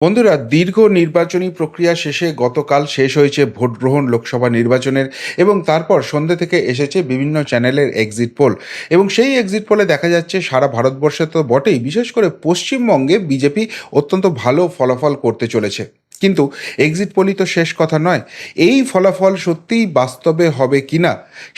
বন্ধুরা, দীর্ঘ নির্বাচনী প্রক্রিয়া শেষে গতকাল শেষ হয়েছে ভোট গ্রহণ লোকসভা নির্বাচনের। এবং তারপর সন্ধ্যে থেকে এসেছে বিভিন্ন চ্যানেলের এক্সিট পোল। এবং সেই এক্সিট পোলে দেখা যাচ্ছে সারা ভারতবর্ষে তো বটেই, বিশেষ করে পশ্চিমবঙ্গে বিজেপি অত্যন্ত ভালো ফলাফল করতে চলেছে। কিন্তু এক্সিট পোলই তো শেষ কথা নয়। এই ফলাফল সত্যিই বাস্তবে হবে কিনা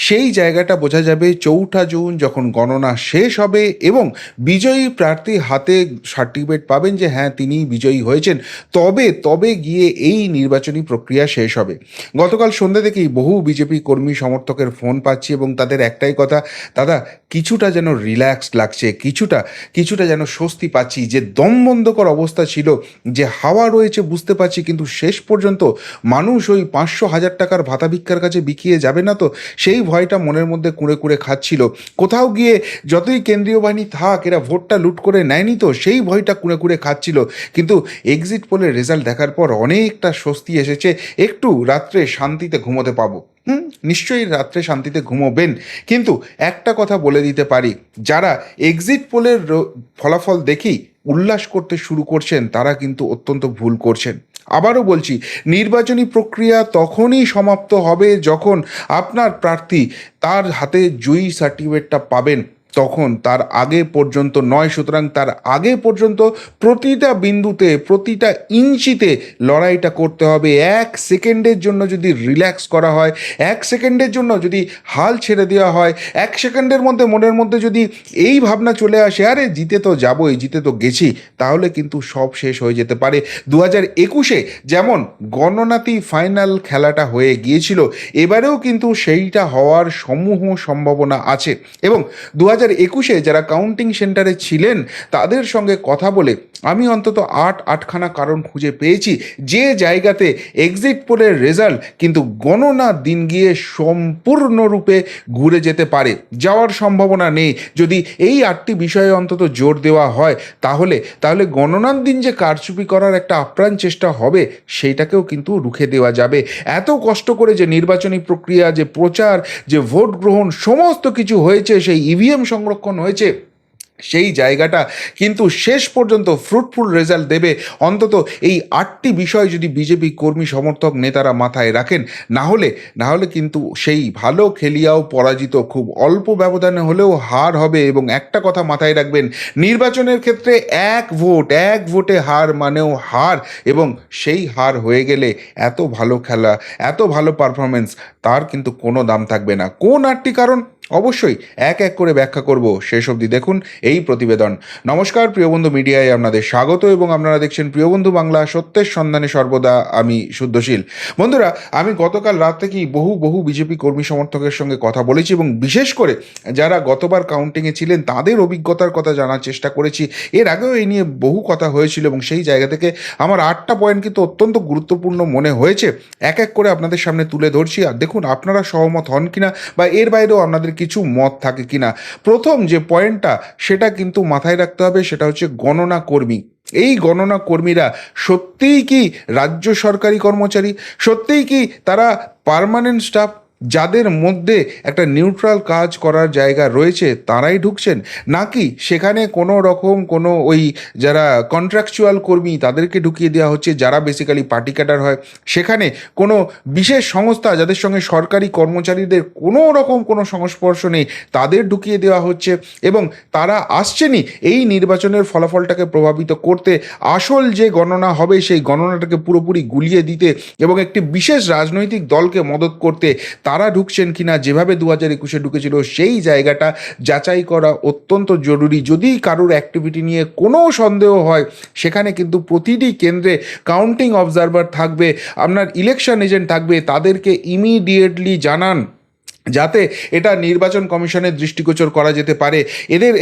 সেই জায়গাটা বোঝা যাবে 4 জুন যখন গণনা শেষ হবে এবং বিজয়ী প্রার্থী হাতে সার্টিফিকেট পাবেন যে হ্যাঁ, তিনিই বিজয়ী হয়েছেন। তবে তবে গিয়ে এই নির্বাচনী প্রক্রিয়া শেষ হবে। গতকাল সন্ধ্যা থেকেই বহু বিজেপি কর্মী সমর্থকের ফোন পাচ্ছি এবং তাদের একটাই কথা, দাদা কিছুটা যেন রিল্যাক্সড লাগছে, কিছুটা কিছুটা যেন স্বস্তি পাচ্ছি। যে দমবন্ধকর অবস্থা ছিল, যে হাওয়া রয়েছে বুঝতে পারছি, কিন্তু শেষ পর্যন্ত মানুষ ওই 500,000 টাকার ভাতা ভিক্ষার কাছে বিকিয়ে যাবে না তো, সেই ভয়টা মনের মধ্যে কুঁড়ে কুঁড়ে খাচ্ছিল। কোথাও গিয়ে যতই কেন্দ্রীয় বাহিনী থাক, এরা ভোটটা লুট করে নেয়নি তো, সেই ভয়টা কুঁড়ে কুঁড়ে খাচ্ছিল। কিন্তু এক্সিট পোলের রেজাল্ট দেখার পর অনেকটা স্বস্তি এসেছে। একটু রাত্রে শান্তিতে ঘুমোতে পাবো। নিশ্চয়ই রাত্রে শান্তিতে ঘুমোবেন। কিন্তু একটা কথা বলে দিতে পারি, যারা এক্সিট পোলের ফলাফল দেখেই উল্লাস করতে শুরু করছেন তারা কিন্তু অত্যন্ত ভুল করছেন। আবারও বলছি, নির্বাচনী প্রক্রিয়া তখনই সমাপ্ত হবে যখন আপনার প্রার্থী তার হাতে জয়ী সার্টিফিকেটটা পাবেন, তখন। তার আগে পর্যন্ত নয়। সুতরাং তার আগে পর্যন্ত প্রতিটা বিন্দুতে, প্রতিটা ইঞ্চিতে লড়াইটা করতে হবে। 1 সেকেন্ডের জন্য যদি রিল্যাক্স করা হয়, 1 সেকেন্ডের জন্য যদি হাল ছেড়ে দেওয়া হয়, 1 সেকেন্ডের মধ্যে মনের মধ্যে যদি এই ভাবনা চলে আসে আরে জিতে তো যাবই, জিতে তো গেছি, তাহলে কিন্তু সব শেষ হয়ে যেতে পারে। 2021-এ যেমন গণনাতেই ফাইনাল খেলাটা হয়ে গিয়েছিল, এবারেও কিন্তু সেইটা হওয়ার সমূহ সম্ভাবনা আছে। এবং 2021-এ যারা কাউন্টিং সেন্টারে ছিলেন তাদের সঙ্গে কথা বলে আমি অন্তত আটখানা কারণ খুঁজে পেয়েছি যে জায়গাতে এক্সিট পোলের রেজাল্ট কিন্তু গণনার দিন গিয়ে সম্পূর্ণরূপে ঘুরে যেতে পারে। যাওয়ার সম্ভাবনা নেই। যদি এই 8টি বিষয়ে অন্তত জোর দেওয়া হয়, তাহলে তাহলে গণনার দিন যে কারচুপি করার একটা আপ্রাণ চেষ্টা হবে, সেইটাকেও কিন্তু রুখে দেওয়া যাবে। এত কষ্ট করে যে নির্বাচনী প্রক্রিয়া, যে প্রচার, যে ভোট গ্রহণ সমস্ত কিছু হয়েছে, সেই ইভিএম সংরক্ষণ হয়েছে, সেই জায়গাটা কিন্তু শেষ পর্যন্ত ফ্রুটফুল রেজাল্ট দেবে অন্তত এই 8টি বিষয় যদি বিজেপি কর্মী সমর্থক নেতারা মাথায় রাখেন। না হলে কিন্তু সেই ভালো খেলিয়াও পরাজিত, খুব অল্প ব্যবধানে হলেও হার হবে। এবং একটা কথা মাথায় রাখবেন, নির্বাচনের ক্ষেত্রে এক ভোটে হার মানেও হার। এবং সেই হার হয়ে গেলে এত ভালো খেলা, এত ভালো পারফরমেন্স, তার কিন্তু কোনো দাম থাকবে না। কোন 8টি কারণ অবশ্যই এক এক করে ব্যাখ্যা করব, শেষ অবধি দেখুন এই প্রতিবেদন। নমস্কার প্রিয়বন্ধু মিডিয়ায় আপনাদের স্বাগত এবং আপনারা দেখছেন প্রিয়বন্ধু বাংলা, সত্যের সন্ধানে সর্বদা আমি শুদ্ধশীল। বন্ধুরা, আমি গতকাল রাত থেকেই বহু বিজেপি কর্মী সমর্থকের সঙ্গে কথা বলেছি এবং বিশেষ করে যারা গতবার কাউন্টিংয়ে ছিলেন তাদের অভিজ্ঞতার কথা জানার চেষ্টা করেছি। এর আগেও এই নিয়ে বহু কথা হয়েছিল এবং সেই জায়গা থেকে আমার 8টা পয়েন্ট কিন্তু অত্যন্ত গুরুত্বপূর্ণ মনে হয়েছে। এক এক করে আপনাদের সামনে তুলে ধরছি, আর দেখুন আপনারা সহমত হন কিনা বা এর বাইরেও আপনাদের কিছু মত থাকে কিনা। প্রথম যে পয়েন্টটা, সেটা কিন্তু মাথায় রাখতে হবে, সেটা হচ্ছে গণনা কর্মী। এই গণনা কর্মীরা সত্যিই কি রাজ্য সরকারি কর্মচারী? সত্যিই কি তারা পার্মানেন্ট স্টাফ? যাদের মধ্যে একটা নিউট্রাল কাজ করার জায়গা রয়েছে তারাই ঢুকছেন, নাকি সেখানে কোনো রকম কোনো ওই যারা কন্ট্রাকচুয়াল কর্মী তাদেরকে ঢুকিয়ে দেওয়া হচ্ছে, যারা বেসিক্যালি পার্টি ক্যাডার হয়? সেখানে কোনো বিশেষ সংস্থা যাদের সঙ্গে সরকারি কর্মচারীদের কোনো রকম কোনো সংস্পর্শ নেই তাদের ঢুকিয়ে দেওয়া হচ্ছে। এবং তারা আসছেনই এই নির্বাচনের ফলাফলটাকে প্রভাবিত করতে, আসল যে গণনা হবে সেই গণনাটাকে পুরোপুরি গুলিয়ে দিতে এবং একটি বিশেষ রাজনৈতিক দলকে মদত করতে তারা ঢুকছেন কিনা, যেভাবে 2021-এ ঢুকেছিল, সেই জায়গাটা যাচাই করা অত্যন্ত জরুরি। যদি কারোর অ্যাক্টিভিটি নিয়ে কোনো সন্দেহ হয়, সেখানে কিন্তু প্রতিটি কেন্দ্রে কাউন্টিং অবজারভার থাকবে, আপনার ইলেকশন এজেন্ট থাকবে, তাদেরকে ইমিডিয়েটলি জানান যাতে এটা নির্বাচন কমিশনের দৃষ্টিগোচর করা যেতে পারে।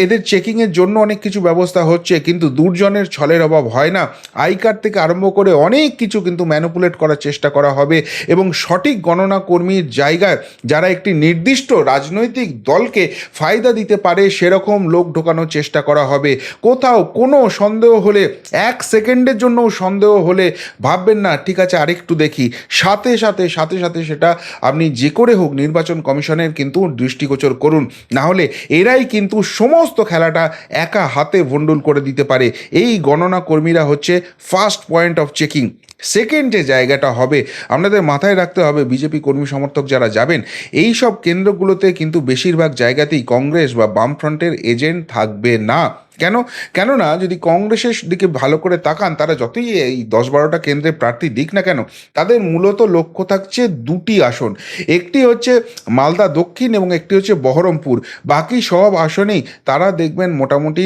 এদের চেকিংয়ের জন্য অনেক কিছু ব্যবস্থা হচ্ছে, কিন্তু দুর্জনের ছলের অভাব হয় না। আই কার্ড থেকে আরম্ভ করে অনেক কিছু কিন্তু ম্যানিপুলেট করার চেষ্টা করা হবে এবং সঠিক গণনা কর্মীর জায়গায় যারা একটি নির্দিষ্ট রাজনৈতিক দলকে ফায়দা দিতে পারে সেরকম লোক ঢোকানোর চেষ্টা করা হবে। কোথাও কোনো সন্দেহ হলে, 1 সেকেন্ডের জন্যও সন্দেহ হলে ভাববেন না ঠিক আছে আরেকটু দেখি, সাথে সাথে সেটা আপনি যে করে হোক নির্বাচন কমিশনের কিন্তু দৃষ্টিগোচর করুন, না হলে এরাই কিন্তু সমস্ত খেলাটা একা হাতে ভণ্ডুল করে দিতে পারে। এই গণনা কর্মীরা হচ্ছে first point of checking. Second যে জায়গাটা হবে, আপনাদের মাথায় রাখতে হবে বিজেপি কর্মী সমর্থক যারা যাবেন, এই সব কেন্দ্রগুলোতে কিন্তু বেশিরভাগ জায়গাতেই কংগ্রেস বা বামফ্রন্টের এজেন্ট থাকবে না। কেননা যদি কংগ্রেসের দিকে ভালো করে তাকান, তারা যতই এই 10-12টা কেন্দ্রে প্রার্থী দিক না কেন, তাদের মূলত লক্ষ্য থাকছে দুটি আসন। একটি হচ্ছে মালদা দক্ষিণ এবং একটি হচ্ছে বহরমপুর। বাকি সব আসনেই তারা দেখবেন মোটামুটি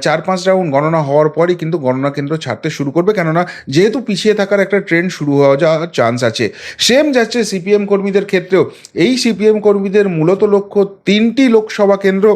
4-5 রাউন্ড গণনা হওয়ার পরই কিন্তু গণনা কেন্দ্র ছাড়তে শুরু করবে, কেননা যেহেতু পিছিয়ে থাকার একটা ট্রেন্ড শুরু হওয়া যাওয়ার চান্স আছে। সেম যাচ্ছে সিপিএম কর্মীদের ক্ষেত্রেও। এই সিপিএম কর্মীদের মূলত লক্ষ্য 3টি লোকসভা কেন্দ্র,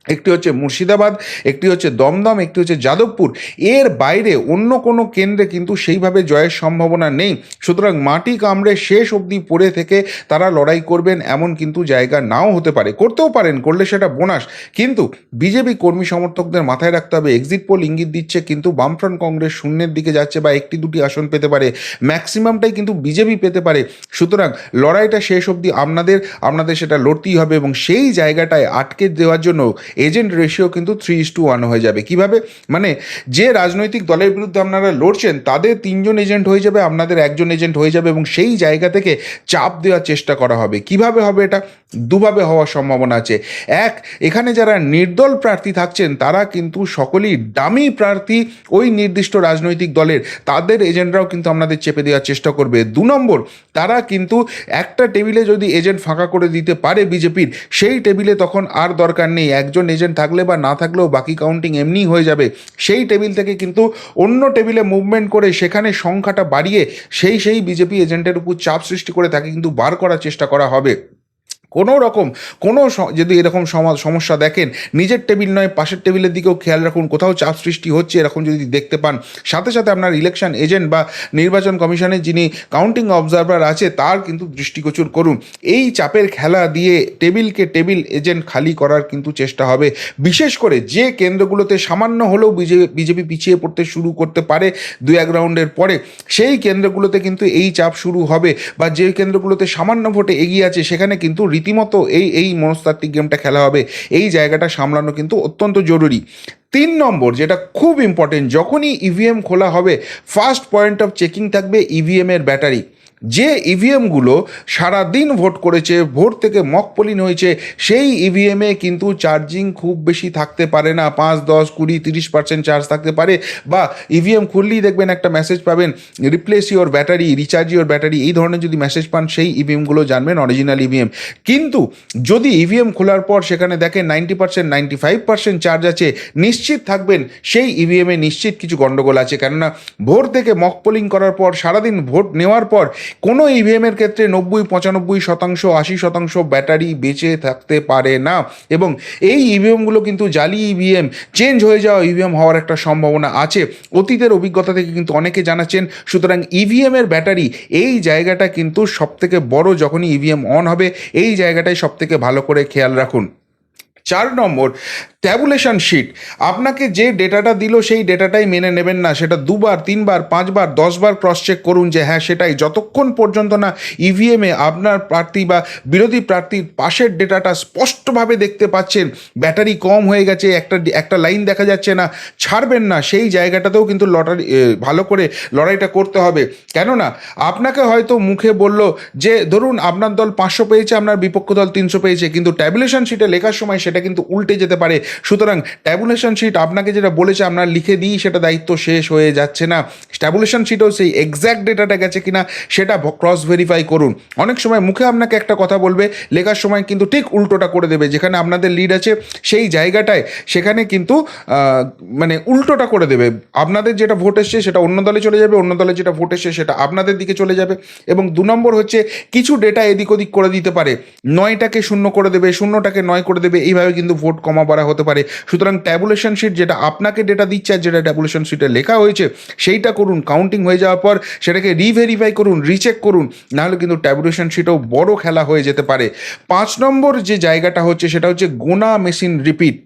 একটি হচ্ছে মুর্শিদাবাদ, একটি হচ্ছে দমদম, একটি হচ্ছে যাদবপুর। এর বাইরে অন্য কোনো কেন্দ্রে কিন্তু সেইভাবে জয়ের সম্ভাবনা নেই। সুতরাং মাটি কামড়ে শেষ অবধি পড়ে থেকে তারা লড়াই করবেন এমন কিন্তু জায়গা নাও হতে পারে, করতেও পারেন, করলে সেটা বোনাস। কিন্তু বিজেপি কর্মী সমর্থকদের মাথায় রাখতে হবে, এক্সিট পোল ইঙ্গিত দিচ্ছে কিন্তু বামফ্রন্ট কংগ্রেস শূন্যের দিকে যাচ্ছে বা 1-2টি আসন পেতে পারে, ম্যাক্সিমামটাই কিন্তু বিজেপি পেতে পারে। সুতরাং লড়াইটা শেষ অবধি আপনাদের সেটা লড়তেই হবে, এবং সেই জায়গাটায় আটকে দেওয়ার জন্য এজেন্ট রেশিও কিন্তু 3:1 হয়ে যাবে। কিভাবে? মানে যে রাজনৈতিক দলের বিরুদ্ধে আপনারা লড়ছেন তাদের 3জন এজেন্ট হয়ে যাবে, আপনাদের একজন এজেন্ট হয়ে যাবে, এবং সেই জায়গা থেকে চাপ দেওয়ার চেষ্টা করা হবে। কিভাবে হবে এটা? দুভাবে হওয়ার সম্ভাবনা আছে। এক, এখানে যারা নির্দল প্রার্থী থাকছেন তারা কিন্তু সকলেই ডামি প্রার্থী ওই নির্দিষ্ট রাজনৈতিক দলের, তাদের এজেন্টরাও কিন্তু আপনাদের চেপে দেওয়ার চেষ্টা করবে। 2 নম্বর, তারা কিন্তু একটা টেবিলে যদি এজেন্ট ফাঁকা করে দিতে পারে বিজেপির, সেই টেবিলে তখন আর দরকার নেই, একজন এজেন্ট থাকলে বা না থাকলেও বাকি কাউন্টিং এমনিই হয়ে যাবে। সেই টেবিল থেকে কিন্তু অন্য টেবিলে মুভমেন্ট করে সেখানে সংখ্যাটা বাড়িয়ে সেই বিজেপি এজেন্টের উপর চাপ সৃষ্টি করে তাকে কিন্তু বার করার চেষ্টা করা হবে। যদি এরকম সমস্যা দেখেন, নিজের টেবিল নয় পাশের টেবিলের দিকেও খেয়াল রাখুন, কোথাও চাপ সৃষ্টি হচ্ছে এরকম যদি দেখতে পান, সাথে সাথে আপনার ইলেকশন এজেন্ট বা নির্বাচন কমিশনের যিনি কাউন্টিং অবজারভার আছে তার কিন্তু দৃষ্টিগোচর করুন। এই চাপের খেলা দিয়ে টেবিল এজেন্ট খালি করার কিন্তু চেষ্টা হবে। বিশেষ করে যে কেন্দ্রগুলোতে সামান্য হলেও বিজেপি পিছিয়ে পড়তে শুরু করতে পারে 2-1 রাউন্ডের পরে, সেই কেন্দ্রগুলোতে কিন্তু এই চাপ শুরু হবে, বা যে কেন্দ্রগুলোতে সামান্য ভোটে এগিয়ে আছে সেখানে কিন্তু রীতিমতো এই মনস্তাত্ত্বিক গেমটা খেলা হবে। এই জায়গাটা সামলানো কিন্তু অত্যন্ত জরুরি। 3 নম্বর যেটা খুব ইম্পর্টেন্ট, যখনই ইভিএম খোলা হবে ফার্স্ট পয়েন্ট অফ চেকিং থাকবে ইভিএমের ব্যাটারি। যে ইভিএমগুলো সারাদিন ভোট করেছে, ভোট থেকে মক পোলিং হয়েছে, সেই ইভিএমে কিন্তু চার্জিং খুব বেশি থাকতে পারে না, 5, 10, 20, 30% চার্জ থাকতে পারে, বা ইভিএম খুললেই দেখবেন একটা মেসেজ পাবেন replace your battery, recharge your battery, এই ধরনের যদি মেসেজ পান সেই ইভিএমগুলো জানবেন অরিজিনাল ইভিএম। কিন্তু যদি ইভিএম খোলার পর সেখানে দেখেন 90%, 95% চার্জ আছে, নিশ্চিত থাকবেন সেই ইভিএমে নিশ্চিত কিছু গণ্ডগোল আছে। কেননা ভোর থেকে মক পোলিং করার পর সারাদিন ভোট নেওয়ার পর কোনো ইভিএমের ক্ষেত্রে 90-95%, 80% ব্যাটারি বেঁচে থাকতে পারে না, এবং এই ইভিএমগুলো কিন্তু জালি ইভিএম, চেঞ্জ হয়ে যাওয়া ইভিএম হওয়ার একটা সম্ভাবনা আছে। অতীতের অভিজ্ঞতা থেকে কিন্তু অনেকে জানাচ্ছেন। সুতরাং ইভিএমের ব্যাটারি এই জায়গাটা কিন্তু সবথেকে বড়, যখনই ইভিএম অন হবে এই জায়গাটাই সবথেকে ভালো করে খেয়াল রাখুন। 4 নম্বর, ট্যাবুলেশন শিট। আপনাকে যে ডেটাটা দিল সেই ডেটাটাই মেনে নেবেন না, সেটা 2বার, 3বার, 5বার, 10বার ক্রস চেক করুন যে হ্যাঁ সেটাই, যতক্ষণ পর্যন্ত না ইভিএমে আপনার প্রার্থী বা বিরোধী প্রার্থীর পাশের ডেটাটা স্পষ্টভাবে দেখতে পাচ্ছেন, ব্যাটারি কম হয়ে গেছে, একটা লাইন দেখা যাচ্ছে না, ছাড়বেন না। সেই জায়গাটাতেও কিন্তু ভালো করে লড়াইটা করতে হবে। কেননা আপনাকে হয়তো মুখে বলল যে ধরুন আপনার দল 500 পেয়েছে, আপনার বিপক্ষ দল 300 পেয়েছে, কিন্তু ট্যাবুলেশন শিটে লেখার সময় সেটা কিন্তু উল্টে যেতে পারে। সুতরাং ট্যাবুলেশন শিট আপনাকে যেটা বলেছে আপনার লিখে দিই সেটা দায়িত্ব শেষ হয়ে যাচ্ছে না। ট্যাবুলেশন শিটেও সেই এক্স্যাক্ট ডেটাটা গেছে কিনা সেটা ক্রস ভেরিফাই করুন। অনেক সময় মুখে আপনাকে একটা কথা বলবে, লেখার সময় কিন্তু ঠিক উল্টোটা করে দেবে, যেখানে আপনাদের লিড আছে সেই জায়গাটায় সেখানে কিন্তু মানে উল্টোটা করে দেবে। আপনাদের যেটা ভোট এসছে সেটা অন্য দলে চলে যাবে, অন্য দলে যেটা ভোট এসছে সেটা আপনাদের দিকে চলে যাবে। এবং 2 নম্বর হচ্ছে কিছু ডেটা এদিক ওদিক করে দিতে পারে, 9টাকে 0 করে দেবে, 0টাকে 9 করে দেবে, এইভাবে কিন্তু ভোট কমা বাড়া হতে পারে। সুতরাং ট্যাবুলেশন শিট যেটা আপনাকে ডেটা দিচ্ছে আর যেটা ট্যাবুলেশন শিটে লেখা হয়েছে সেইটা করুন, কাউন্টিং হয়ে যাওয়ার পর সেটাকে রিভেরিফাই করুন, রিচেক করুন, নাহলে কিন্তু ট্যাবুলেশন শিটেও বড় খেলা হয়ে যেতে পারে। 5 নম্বর যে জায়গাটা হচ্ছে সেটা হচ্ছে গোনা মেশিন রিপিট।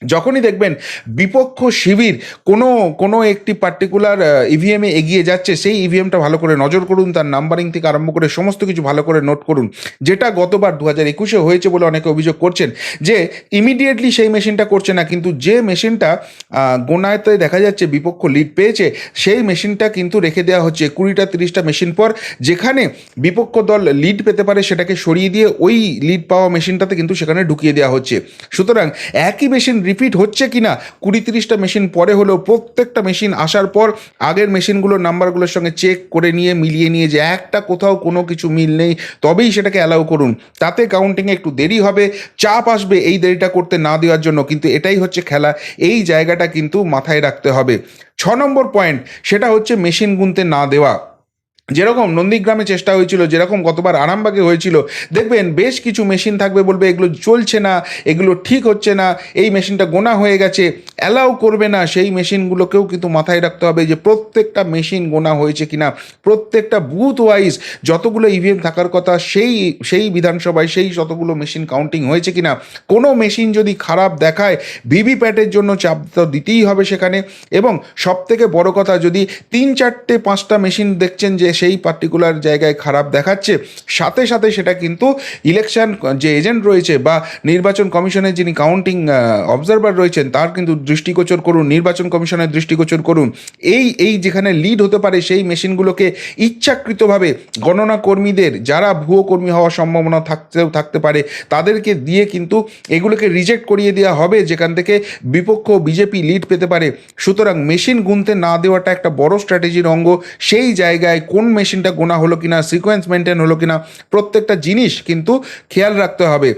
যখনই দেখবেন বিপক্ষ শিবির কোনো কোনো একটি পার্টিকুলার ইভিএমে এগিয়ে যাচ্ছে, সেই ইভিএমটা ভালো করে নজর করুন, তার নাম্বারিং থেকে আরম্ভ করে সমস্ত কিছু ভালো করে নোট করুন। যেটা গতবার 2021-এ হয়েছে বলে অনেকে অভিযোগ করছেন যে ইমিডিয়েটলি সেই মেশিনটা করছে না, কিন্তু যে মেশিনটা গোনাতে দেখা যাচ্ছে বিপক্ষ লিড পেয়েছে, সেই মেশিনটা কিন্তু রেখে দেওয়া হচ্ছে 20টা 30টা মেশিন পর। যেখানে বিপক্ষ দল লিড পেতে পারে সেটাকে সরিয়ে দিয়ে ওই লিড পাওয়া মেশিনটাতে কিন্তু সেখানে ঢুকিয়ে দেওয়া হচ্ছে। সুতরাং একই মেশিন রিপিট হচ্ছে কিনা 20-30টা মেশিন পরে হলেও প্রত্যেকটা মেশিন আসার পর আগের মেশিনগুলোর নাম্বারগুলোর সঙ্গে চেক করে নিয়ে মিলিয়ে নিয়ে যে একটা কোথাও কোনো কিছু মিল নেই তবেই সেটাকে অ্যালাউ করুন। তাতে কাউন্টিংয়ে একটু দেরি হবে, চাপ আসবে এই দেরিটা করতে না দেওয়ার জন্য, কিন্তু এটাই হচ্ছে খেলা। এই জায়গাটা কিন্তু মাথায় রাখতে হবে। 6 নম্বর পয়েন্ট, সেটা হচ্ছে মেশিন গুনতে না দেওয়া। যেরকম নন্দীগ্রামে চেষ্টা হয়েছিল, যেরকম গতবার আরামবাগে হয়েছিল, দেখবেন বেশ কিছু মেশিন থাকবে, বলবে এগুলো চলছে না, এগুলো ঠিক হচ্ছে না, এই মেশিনটা গোনা হয়ে গেছে, অ্যালাউ করবে না। সেই মেশিনগুলোকেও কিন্তু মাথায় রাখতে হবে যে প্রত্যেকটা মেশিন গোনা হয়েছে কিনা, প্রত্যেকটা বুথ ওয়াইজ যতগুলো ইভিএম থাকার কথা সেই সেই বিধানসভায় সেই যতগুলো মেশিন কাউন্টিং হয়েছে কিনা। কোনো মেশিন যদি খারাপ দেখায় ভিভিপ্যাটের জন্য চাপ তো দিতেই হবে সেখানে। এবং সবথেকে বড় কথা, যদি 3-4-5টা মেশিন দেখছেন যে সেই পার্টিকুলার জায়গায় খারাপ দেখাচ্ছে, সাথে সাথে সেটা কিন্তু ইলেকশন যে এজেন্ট রয়েছে বা নির্বাচন কমিশনের যিনি কাউন্টিং অবজারভার রয়েছেন তার কিন্তু দৃষ্টিগোচর করুন, নির্বাচন কমিশনের দৃষ্টিগোচর করুন। এই যেখানে লিড হতে পারে সেই মেশিনগুলোকে ইচ্ছাকৃতভাবে গণনা কর্মীদের, যারা ভুয়ো কর্মী হওয়ার সম্ভাবনা থাকতে পারে, তাদেরকে দিয়ে কিন্তু এগুলোকে রিজেক্ট করিয়ে দেওয়া হবে, যেখান থেকে বিপক্ষ বিজেপি লিড পেতে পারে। সুতরাং মেশিন গুনতে না দেওয়াটা একটা বড় স্ট্র্যাটেজির অঙ্গ। সেই জায়গায় কোন মেশিনটা গোনা হলো কিনা, সিকোয়েন্স মেনটেন হলো কিনা, প্রত্যেকটা জিনিস কিন্তু খেয়াল রাখতে হবে।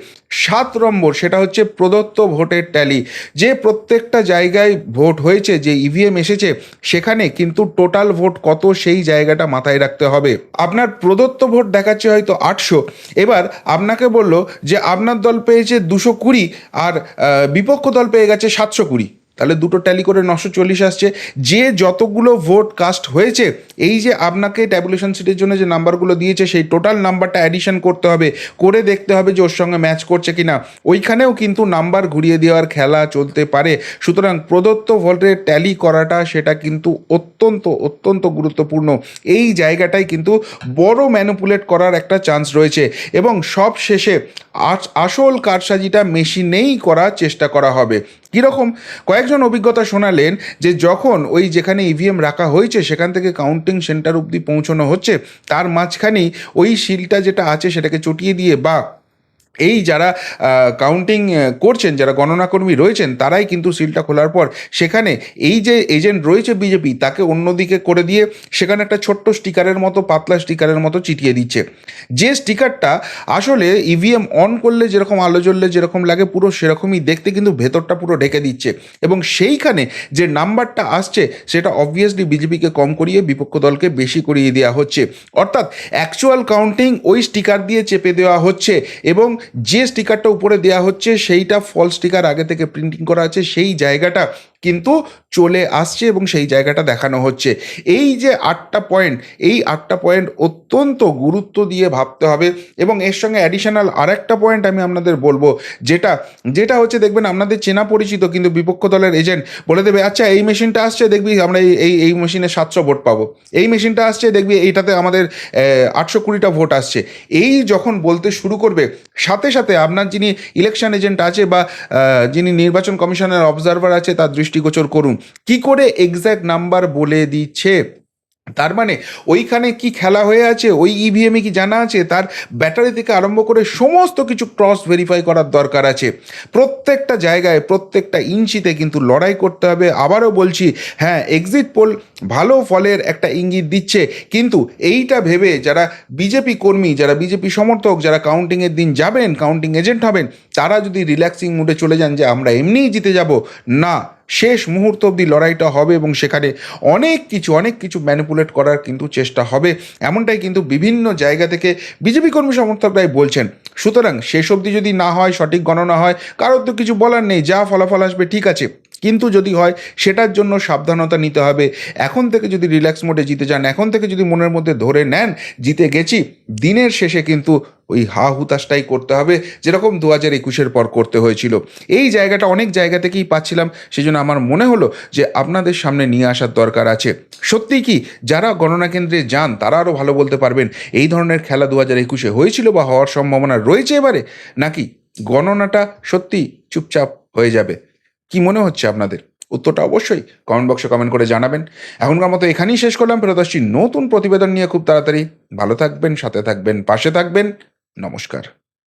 7 নম্বর, সেটা হচ্ছে প্রদত্ত ভোটের ট্যালি। যে প্রত্যেকটা জায়গায় ভোট হয়েছে, যে ইভিএম এসেছে, সেখানে কিন্তু টোটাল ভোট কত সেই জায়গাটা মাথায় রাখতে হবে। আপনার প্রদত্ত ভোট দেখাচ্ছে হয়তো 800, এবার আপনাকে বলল যে আপনার দল পেয়েছে 220 আর বিপক্ষ দল পেয়ে গেছে 720, তাহলে দুটো ট্যালি করে 940 আসছে। যে যতগুলো ভোট কাস্ট হয়েছে, এই যে আপনাকে ট্যাবুলেশন সিটের জন্য যে নাম্বারগুলো দিয়েছে সেই টোটাল নাম্বারটা অ্যাডিশন করতে হবে, করে দেখতে হবে যে ওর সঙ্গে ম্যাচ করছে কিনা। ওইখানেও কিন্তু নাম্বার ঘুরিয়ে দেওয়ার খেলা চলতে পারে। সুতরাং প্রদত্ত ভোটের ট্যালি করাটা সেটা কিন্তু অত্যন্ত অত্যন্ত গুরুত্বপূর্ণ। এই জায়গাটাই কিন্তু বড় ম্যানিপুলেট করার একটা চান্স রয়েছে। এবং সব শেষে আসল কারসাজিটা মেশিনেই করার চেষ্টা করা হবে। কীরকম? কয়েকজন অভিজ্ঞতা শোনালেন যে যখন ওই যেখানে ইভিএম রাখা হয়েছে সেখান থেকে কাউন্টিং সেন্টার অবধি পৌঁছানো হচ্ছে, তার মাঝখানেই ওই শিলটা যেটা আছে সেটাকে চটিয়ে দিয়ে, বা এই যারা কাউন্টিং করছেন, যারা গণনাকর্মী রয়েছেন, তারাই কিন্তু সিলটা খোলার পর সেখানে এই যে এজেন্ট রয়েছে বিজেপি, তাকে অন্যদিকে করে দিয়ে সেখানে একটা ছোট্ট স্টিকারের মতো, পাতলা স্টিকারের মতো চিটিয়ে দিচ্ছে। যে স্টিকারটা আসলে ইভিএম অন করলে যেরকম আলো জ্বললে যেরকম লাগে পুরো সেরকমই দেখতে, কিন্তু ভেতরটা পুরো ঢেকে দিচ্ছে। এবং সেইখানে যে নাম্বারটা আসছে সেটা অবভিয়াসলি বিজেপিকে কম করিয়ে বিপক্ষ দলকে বেশি করিয়ে দেওয়া হচ্ছে। অর্থাৎ অ্যাকচুয়াল কাউন্টিং ওই স্টিকার দিয়ে চেপে দেওয়া হচ্ছে, এবং যে স্টিকারটা উপরে দেওয়া হচ্ছে সেইটা ফলস স্টিকার আগে থেকে প্রিন্টিং করা আছে, সেই জায়গাটা কিন্তু চলে আসছে এবং সেই জায়গাটা দেখানো হচ্ছে। এই যে 8টা পয়েন্ট, এই 8টা পয়েন্ট অত্যন্ত গুরুত্ব দিয়ে ভাবতে হবে। এবং এর সঙ্গে অ্যাডিশনাল আরেকটা পয়েন্ট আমি আপনাদের বলবো, যেটা যেটা হচ্ছে, দেখবেন আপনাদের চেনা পরিচিত কিন্তু বিপক্ষ দলের এজেন্ট বলে দেবে, আচ্ছা এই মেশিনটা আসছে দেখবি আমরা এই মেশিনে 700 ভোট পাবো, এই মেশিনটা আসছে দেখবি এইটাতে আমাদের 820টা ভোট আসছে। এই যখন বলতে শুরু করবে, সাথে সাথে আপনার যিনি ইলেকশন এজেন্ট আছে বা যিনি নির্বাচন কমিশনের অবজারভার আছে তার দৃষ্টিগোচর করুন, কি করে এক্স্যাক্ট নাম্বার বলে দিচ্ছে। তার মানে ওইখানে কি খেলা হয়ে আছে, ওই ইভিএমে কি জানা আছে, তার ব্যাটারি থেকে আরম্ভ করে সমস্ত কিছু ক্রস ভেরিফাই করার দরকার আছে। প্রত্যেকটা জায়গায় প্রত্যেকটা ইঞ্চিতে কিন্তু লড়াই করতে হবে। আবারও বলছি, হ্যাঁ এক্সিট পোল ভালো ফলের একটা ইঙ্গিত দিচ্ছে, কিন্তু এইটা ভেবে যারা বিজেপি কর্মী, যারা বিজেপি সমর্থক, যারা কাউন্টিংয়ের দিন যাবেন, কাউন্টিং এজেন্ট হবেন, তারা যদি রিল্যাক্সিং মুডে চলে যান যে আমরা এমনিই জিতে যাব, না, শেষ মুহূর্ত অবধি লড়াইটা হবে এবং সেখানে অনেক কিছু ম্যানিপুলেট করার কিন্তু চেষ্টা হবে। এমনটাই কিন্তু বিভিন্ন জায়গা থেকে বিজেপি কর্মী সমর্থকরাই বলছেন। সুতরাং শেষ অবধি যদি না হয়, সঠিক গণনা হয়, কারোর তো কিছু বলার নেই, যা ফলাফল আসবে ঠিক আছে, কিন্তু যদি হয় সেটার জন্য সাবধানতা নিতে হবে। এখন থেকে যদি রিল্যাক্স মোডে জিতে যান, এখন থেকে যদি মনের মধ্যে ধরে নেন জিতে গেছি, দিনের শেষে কিন্তু ওই হা হুতাশটাই করতে হবে, যেরকম 2021-এর পর করতে হয়েছিল। এই জায়গাটা অনেক জায়গা থেকেই পাচ্ছিলাম, সেজন্য আমার মনে হলো যে আপনাদের সামনে নিয়ে আসার দরকার আছে। সত্যিই কি যারা গণনা কেন্দ্রে যান তারা আরও ভালো বলতে পারবেন এই ধরনের খেলা 2021-এ হয়েছিল বা হওয়ার সম্ভাবনা রয়েছে এবারে, নাকি গণনাটা সত্যি চুপচাপ হয়ে যাবে? কি মনে হচ্ছে আপনাদের? উত্তরটা অবশ্যই কমেন্ট বক্সে কমেন্ট করে জানাবেন। এখনকার মতো এখানেই শেষ করলাম, ফেরত আসছি নতুন প্রতিবেদন নিয়ে খুব তাড়াতাড়ি। ভালো থাকবেন, সাথে থাকবেন, পাশে থাকবেন। নমস্কার।